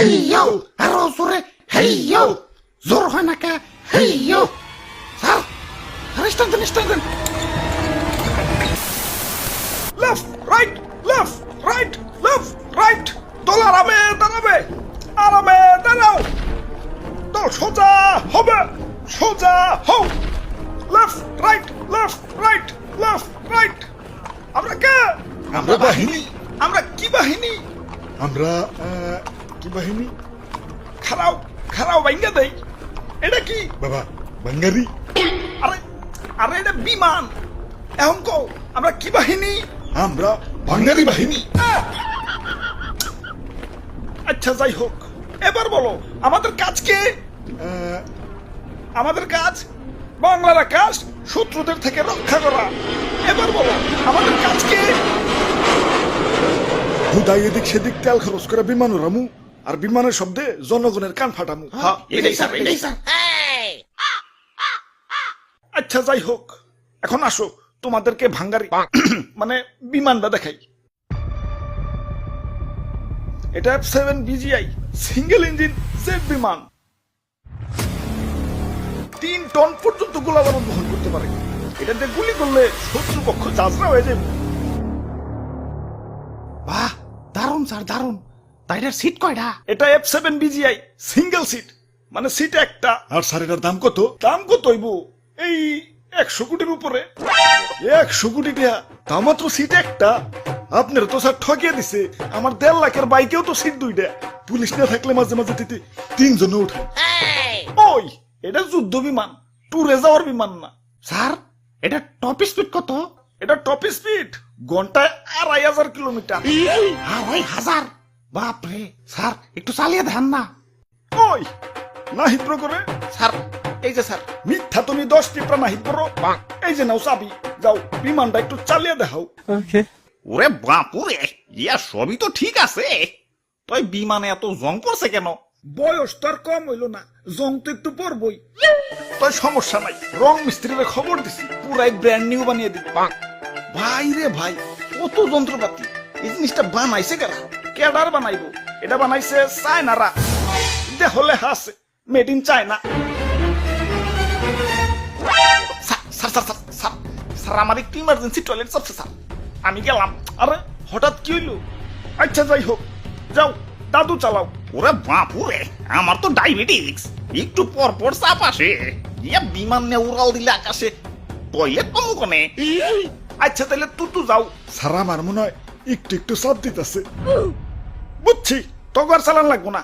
হেইয়ো আরো জোরে হেইয়ো জোর হয় না কে হেইয়ো sir stand left right left right left right দল আরামে দাঁড়াবে আরামে দাঁড়াও দল সোজা হবে সোজা হও left right left right left right আমরা কে আমরা বাহিনী আমরা কি বাহিনী আমরা কি বাহিনী খারাও খারাও ভাঙ্গা দেই এটা কি বাবা বাঙ্গারি আরে আরে এটা বিমান এখন কও আমরা কি বাহিনী আমরা বাঙ্গারি বাহিনী আচ্ছা যাই হোক এবার বলো আমাদের কাজ কি আমাদের কাজ বাংলার আকাশ শত্রুদের থেকে রক্ষা করা এবার বলো আমাদের কাজ কি হুদাই এদিক সেদিক তেল খরচ করে বিমান উড়ামু আর বিমানের শব্দে জনগণের কান ফাটামু হ্যাঁ, এটাই স্যার আচ্ছা যাই হোক এখন আসো তোমাদেরকে ভাঙ্গারি মানে বিমানটা দেখাই এটা F7 BGI single engine jet বিমান 3 টন পর্যন্ত গোলাবারুদ বহন করতে পারে এটাতে গুলি করলে শত্রুপক্ষ যাত্রা হয়ে যাবে বাহ দারুণ স্যার দারুণ তাই এটার সিট কয়টা এটা F7 BGI সিঙ্গেল সিট মানে সিট একটা আর স্যার এটার দাম কত দাম কত হইব এই 100 কোটির উপরে 100 কোটি টাকা তা মাত্র সিট একটা আপনার তো স্যার ঠকিয়ে দিছে আমার 1.5 লাখের বাইকেও তো সিট দুইটা পুলিশ না থাকলে মাঝে মাঝে দিতে 3 জন উঠায় ওই এটা যুদ্ধ বিমান ট্যুরে যাওয়ার বিমান না স্যার এটা টপ স্পিড কত এটা টপ স্পিড ঘন্টায় 2500 কিলোমিটার 2500 বাপরে স্যার একটু চালিয়ে দেন না ওই না হিদ্র করে স্যার এই যে স্যার মিথ্যা তুমি 10 টিপরা না হিদ্র এই যে নাও চাবি যাও বিমানটা একটু চালিয়ে দেখাও ওরে বাপুরে ইয়া সবই তো ঠিক আছে তুই বিমানে এত জং করছে কেন বয়স তো আর কম হইল না জং তো একটু পরবই তাই সমস্যা নাই রং মিস্ত্রিরে খবর দিছি পুরাই ব্র্যান্ড নিউ বানিয়ে দিবি ভাই রে ভাই কত যন্ত্রপাতি এই জিনিসটা বানাইছে কারা কেডার বানাইবো এটা বানাইছে চায়নারা দেখলে হাসে made in China sir sir sir sir sir sir আমার একটু ইমার্জেন্সি টয়লেট চাপছে স্যার আমি গেলাম আরে হঠাৎ কি হইলো আচ্ছা যাই হোক যাও দাদু চালাও ওরে বাপুরে আমার তো ডায়াবেটিস একটু পর পর চাপ আসে ইয়া বিমান নিয়ে উড়াল দিলে আকাশে টয়লেট পাবো কোনে আচ্ছা তাহলে তুই যাও স্যার আমার মনে হয় একটু একটু চাপ দিতেছে বুঝছি তখন আর চালান লাগবো না